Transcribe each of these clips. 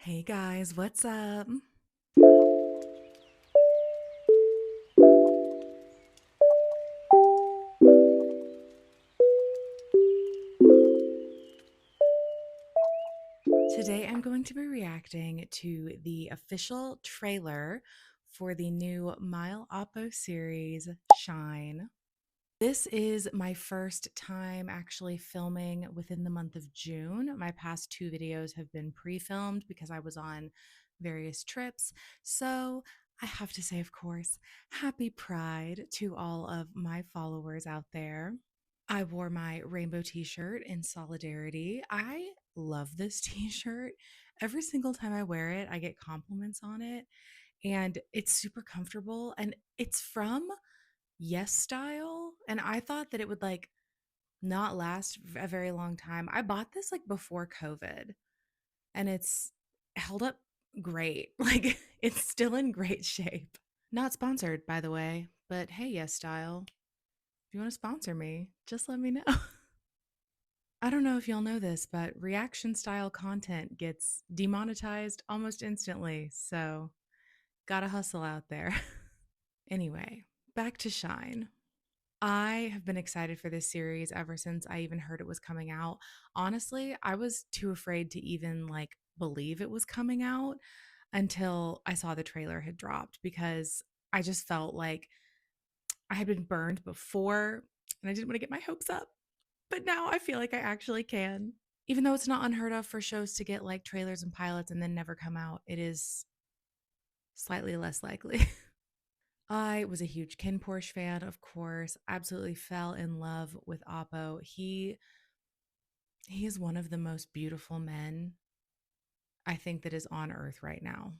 Hey guys, what's up? Today I'm going to be reacting to the official trailer for the new MileApo series, Shine. This is my first time actually filming within the month of June. My past two videos have been pre-filmed because I was on various trips. So I have to say, of course, happy Pride to all of my followers out there. I wore my rainbow t shirt in solidarity. I love this t shirt. Every single time I wear it, I get compliments on it, and it's super comfortable. And it's from Yes Style. And I thought that it would not last a very long time. I bought this like before COVID, and it's held up great. Like, it's still in great shape. Not sponsored, by the way, but hey, Yes Style, if you want to sponsor me, just let me know. I don't know if y'all know this, but reaction style content gets demonetized almost instantly. So, gotta hustle out there. Anyway, back to Shine. I have been excited for this series ever since I even heard it was coming out. Honestly, I was too afraid to even believe it was coming out until I saw the trailer had dropped because I just felt like I had been burned before and I didn't want to get my hopes up. But now I feel like I actually can. Even though it's not unheard of for shows to get like trailers and pilots and then never come out, it is slightly less likely. I was a huge Ken Porsche fan, of course. Absolutely fell in love with Oppo. He is one of the most beautiful men I think that is on earth right now.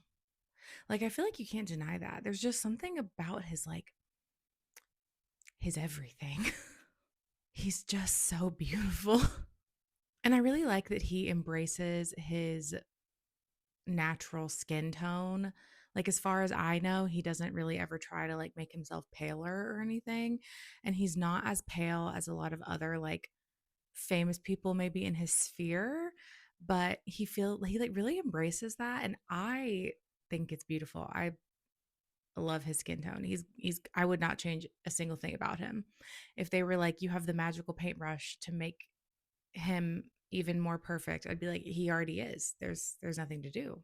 Like I feel like you can't deny that. There's just something about his everything. He's just so beautiful. And I really like that he embraces his natural skin tone. Like as far as I know, he doesn't really ever try to make himself paler or anything. And he's not as pale as a lot of other famous people maybe in his sphere, but he really embraces that and I think it's beautiful. I love his skin tone. He's I would not change a single thing about him. If they were like you have the magical paintbrush to make him even more perfect, I'd be like he already is. There's nothing to do.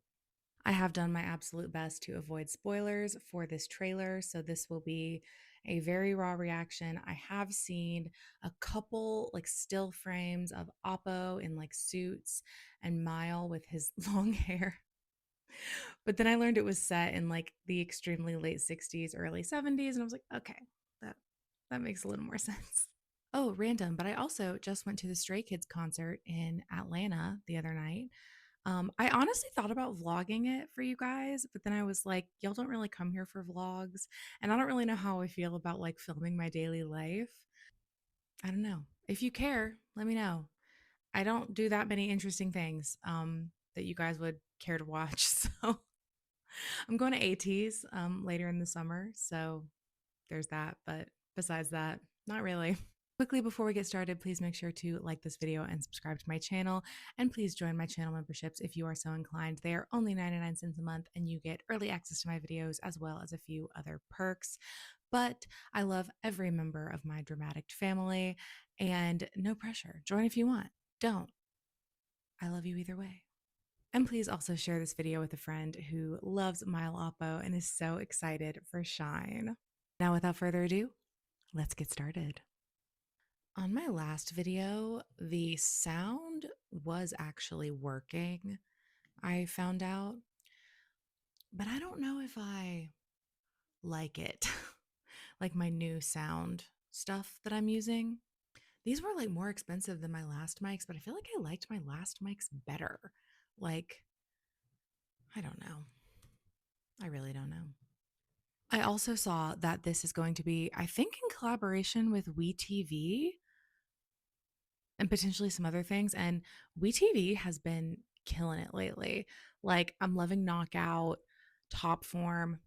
I have done my absolute best to avoid spoilers for this trailer, so this will be a very raw reaction. I have seen a couple still frames of Oppo in suits and Mile with his long hair. But then I learned it was set in the extremely late 60s, early 70s, and I was like, okay, that that makes a little more sense. Oh, random, but I also just went to the Stray Kids concert in Atlanta the other night. I honestly thought about vlogging it for you guys, but then I was like, y'all don't really come here for vlogs, and I don't really know how I feel about filming my daily life. I don't know. If you care, let me know. I don't do that many interesting things that you guys would care to watch. So I'm going to ATs later in the summer, so there's that. But besides that, not really. Quickly before we get started, please make sure to like this video and subscribe to my channel. And please join my channel memberships if you are so inclined. They are only 99 cents a month and you get early access to my videos as well as a few other perks. But I love every member of my dramatic family and no pressure. Join if you want. Don't. I love you either way. And please also share this video with a friend who loves MileApo and is so excited for Shine. Now, without further ado, let's get started. On my last video, the sound was actually working, I found out, but I don't know if I like it. Like my new sound stuff that I'm using. These were more expensive than my last mics, but I feel like I liked my last mics better. Like, I don't know. I really don't know. I also saw that this is going to be, I think, in collaboration with WeTV and potentially some other things. And WeTV has been killing it lately. Like I'm loving Knockout, Top Form,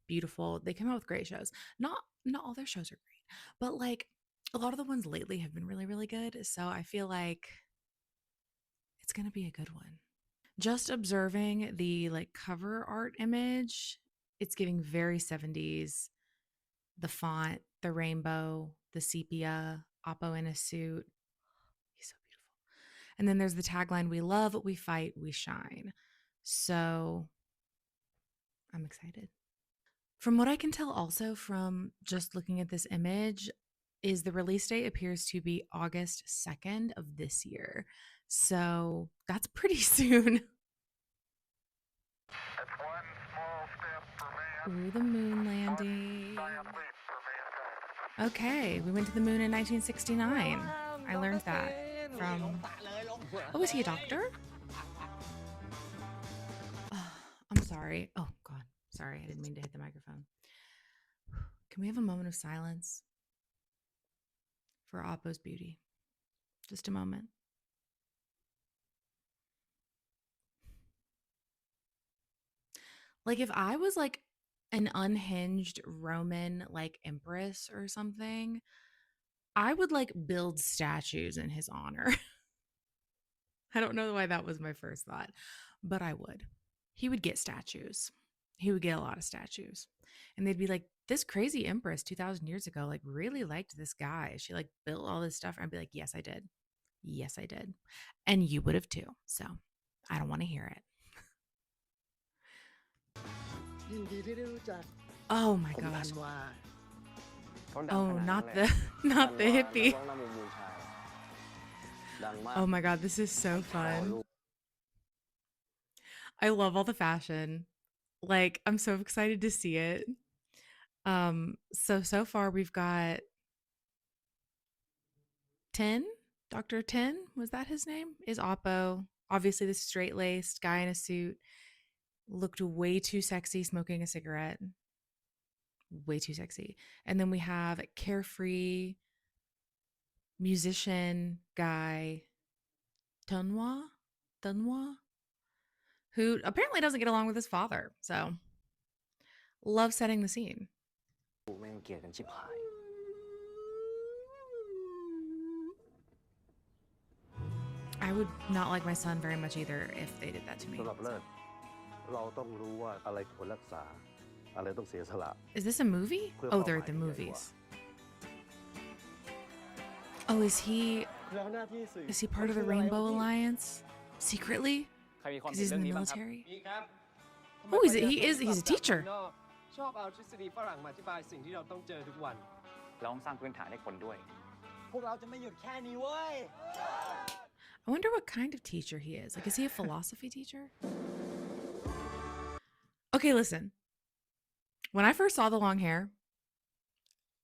beautiful. They come out with great shows. Not all their shows are great, but a lot of the ones lately have been really, really good. So I feel like it's gonna be a good one. Just observing the like cover art image, it's giving very 70s. The font, the rainbow, the sepia, Oppo in a suit. He's so beautiful. And then there's the tagline, we love, we fight, we shine. So I'm excited. From what I can tell also from just looking at this image is the release date appears to be August 2nd of this year. So that's pretty soon. Ooh, the moon landing. Okay, we went to the moon in 1969. I learned that from. Oh, is he a doctor? Oh, I'm sorry. Oh, God. Sorry, I didn't mean to hit the microphone. Can we have a moment of silence for Oppo's beauty? Just a moment. Like, if I was like an unhinged Roman like empress or something, I would like build statues in his honor. I don't know why that was my first thought, but I would. He would get statues. He would get a lot of statues. And they'd be like, this crazy empress 2000 years ago, like, really liked this guy. She like built all this stuff. And I'd be like, yes, I did. Yes, I did. And you would have too. So I don't want to hear it. Oh my gosh. Oh, not the not the hippie. Oh my God, this is so fun. I love all the fashion. Like, I'm so excited to see it. So far we've got 10. Dr. 10, was that his name? Is Oppo. Obviously, this straight laced guy in a suit looked way too sexy smoking a cigarette. Way too sexy. And then we have carefree musician guy, Tunwa, Tunwa, who apparently doesn't get along with his father. So, love setting the scene. I would not like my son very much either if they did that to me. Is this a movie? Oh, they're at the movies. Oh, is he part of the Rainbow Alliance secretly? Because he's in the military. Oh, he's a teacher. ชอบเอาทฤษฎีฝรั่งมาอธิบายสิ่งที่เราต้องเจอทุกวันเราต้องสร้างพื้นฐานให้คนด้วยพวกเราจะไม่หยุดแค่นี้เว้ย I wonder what kind of teacher he is. Like, is he a philosophy teacher? Okay, listen. When I first saw the long hair,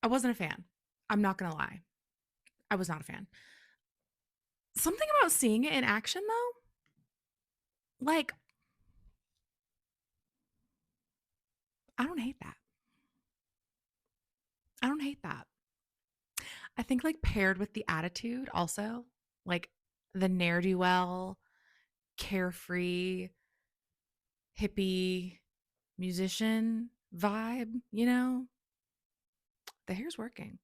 I wasn't a fan. I'm not gonna lie. I was not a fan. Something about seeing it in action, though, like, I don't hate that. I don't hate that. I think, like, paired with the attitude also, like the ne'er-do-well, carefree, hippie musician vibe, you know, the hair's working.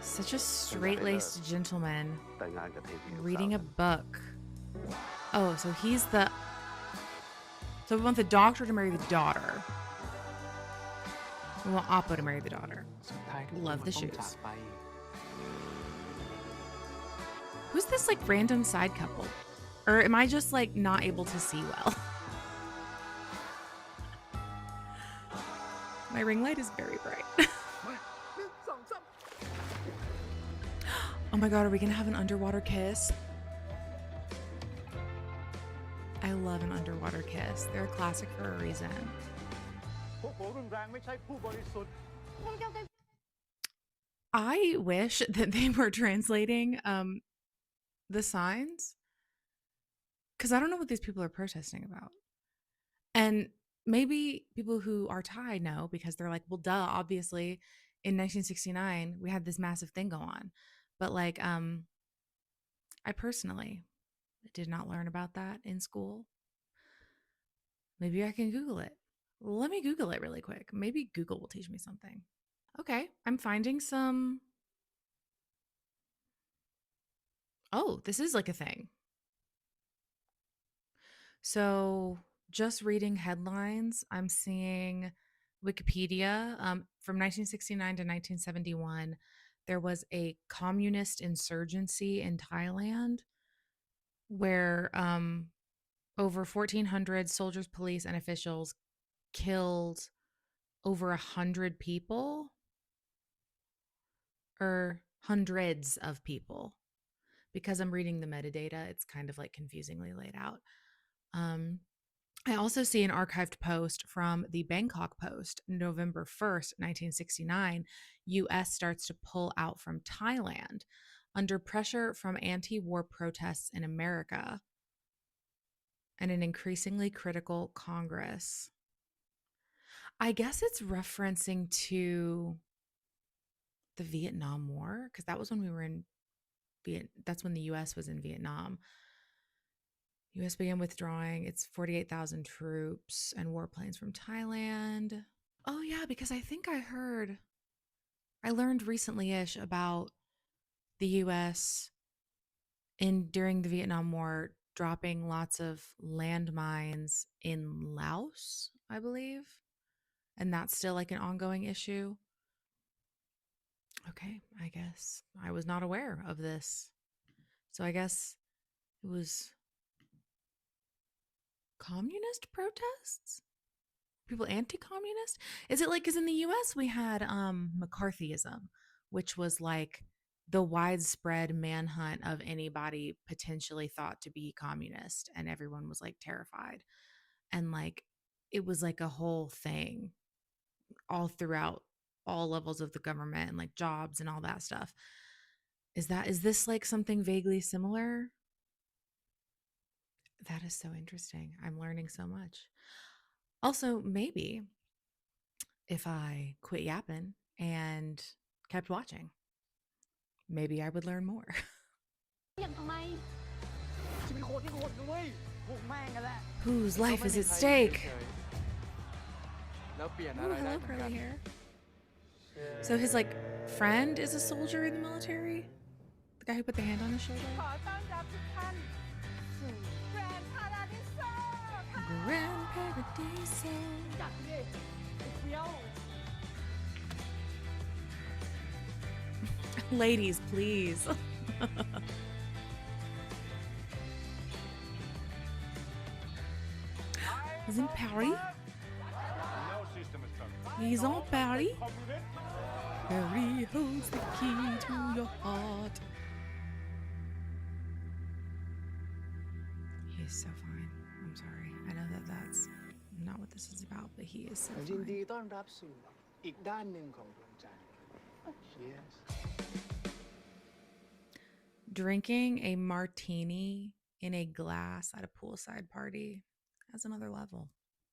Such a straight-laced gentleman reading a book. Oh, so so we want the doctor to marry the daughter. We want Oppo to marry the daughter. Love the shoes. Who's this like random side couple? Or am I just like not able to see well? My ring light is very bright. Oh my God, are we gonna have an underwater kiss? I love an underwater kiss. They're a classic for a reason. I wish that they were translating the signs, because I don't know what these people are protesting about. And maybe people who are Thai know, because they're like, well, duh, obviously in 1969 we had this massive thing go on. But like, I personally did not learn about that in school. Maybe I can Google it. Let me Google it really quick. Maybe Google will teach me something. Okay, I'm finding some. Oh, this is like a thing. So, just reading headlines, I'm seeing Wikipedia from 1969 to 1971. There was a communist insurgency in Thailand where over 1,400 soldiers, police, and officials killed over 100 people or hundreds of people. Because I'm reading the metadata, it's kind of like confusingly laid out. Um, I also see an archived post from the Bangkok Post, November 1st, 1969. US starts to pull out from Thailand under pressure from anti war protests in America and an increasingly critical Congress. I guess it's referencing to the Vietnam War because that was when we were in that's when the US was in Vietnam. US began withdrawing its 48,000 troops and warplanes from Thailand. Oh yeah, because I learned recently-ish about the US in during the Vietnam War dropping lots of landmines in Laos, I believe. And that's still like an ongoing issue. Okay, I guess I was not aware of this. So I guess it was communist protests? People anti-communist? Is it like cuz in the US we had McCarthyism, which was like the widespread manhunt of anybody potentially thought to be communist and everyone was like terrified. And like it was like a whole thing all throughout all levels of the government and like jobs and all that stuff. Is this like something vaguely similar? That is so interesting. I'm learning so much. Also, maybe if I quit yapping and kept watching, maybe I would learn more. อย่างทำไมชีวิตโคตรที่โหดนะเว้ยพวกแม่งกันแหละ Whose ก็ life ไม่ is มี at ใครอยู่เฉ stake? ยๆแล้วเปลี่ยนอะ Ooh, ไรได้ hello, เหมือนกั curly น hair. So his like friend is a soldier in the military? The guy who put the hand on his shoulder? ขอต้อนรับทุกท่านสู่แกรนด์พาราดิโซค่ะ Grand Paradiso. จัดดิไอ้เฟี้ยว Ladies, please. Isn't Parry? He's on Parry. Parry holds the key to your heart. He is so fine. I'm sorry. I know that that's not what this is about, but he is so ยิน fine. ดีต้อนรับสู่อีกด้านหนึ่งของดวงใจ Cheers Drinking a martini in a glass at a poolside party has another level.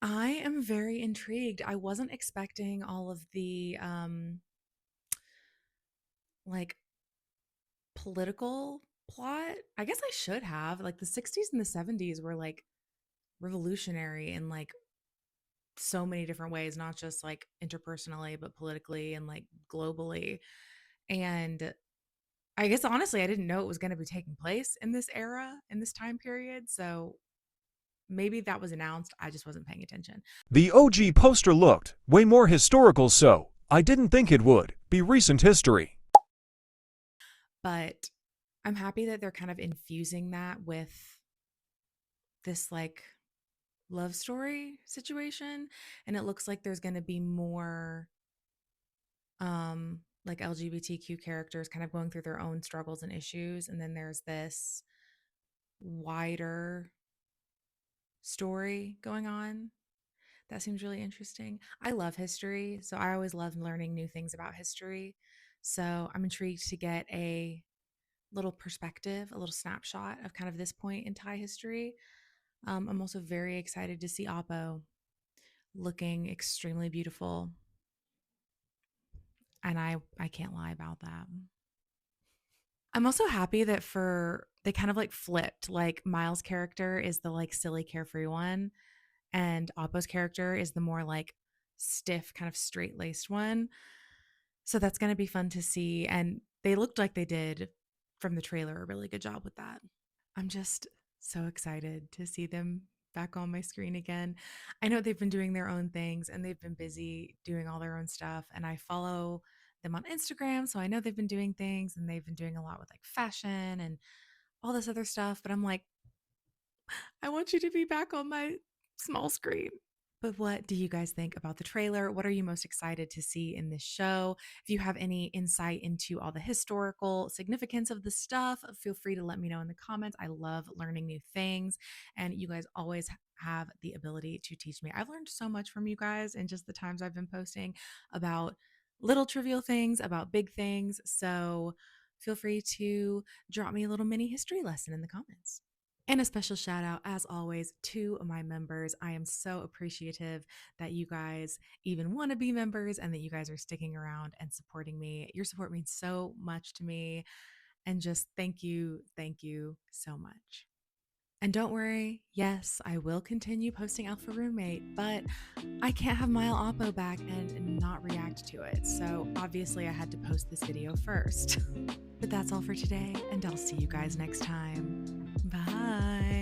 I am very intrigued. I wasn't expecting all of the like political plot. I guess I should have. Like the 60s and the 70s were like revolutionary in like so many different ways, not just like interpersonally, but politically and like globally. And I guess honestly, I didn't know it was going to be taking place in this era, in this time period. So maybe that was announced. I just wasn't paying attention. The OG poster looked way more historical, so I didn't think it would be recent history. But I'm happy that they're kind of infusing that with this like love story situation. And it looks like there's going to be more like LGBTQ characters kind of going through their own struggles and issues. And then there's this wider story going on. That seems really interesting. I love history, so I always love learning new things about history. So I'm intrigued to get a little perspective, a little snapshot of kind of this point in Thai history. I'm also very excited to see Oppo looking extremely beautiful. And I can't lie about that. I'm also happy that for they kind of like flipped. Like Miles' character is the like silly carefree one, and Oppo's character is the more like stiff, kind of straight laced one. So that's going to be fun to see. And they looked like they did from the trailer a really good job with that. I'm just so excited to see them back on my screen again. I know they've been doing their own things and they've been busy doing all their own stuff. And I follow them on Instagram. So I know they've been doing things and they've been doing a lot with like fashion and all this other stuff. But I'm like, I want you to be back on my small screen. But what do you guys think about the trailer? What are you most excited to see in this show? If you have any insight into all the historical significance of the stuff, feel free to let me know in the comments. I love learning new things, and you guys always have the ability to teach me. I've learned so much from you guys in just the times I've been posting about little trivial things, about big things. So feel free to drop me a little mini history lesson in the comments. And a special shout out, as always, to my members. I am so appreciative that you guys even want to be members and that you guys are sticking around and supporting me. Your support means so much to me. And just thank you so much. And don't worry, yes, I will continue posting Alpha Roommate, but I can't have MileApo back and not react to it. So obviously, I had to post this video first. But that's all for today, and I'll see you guys next time. Bye.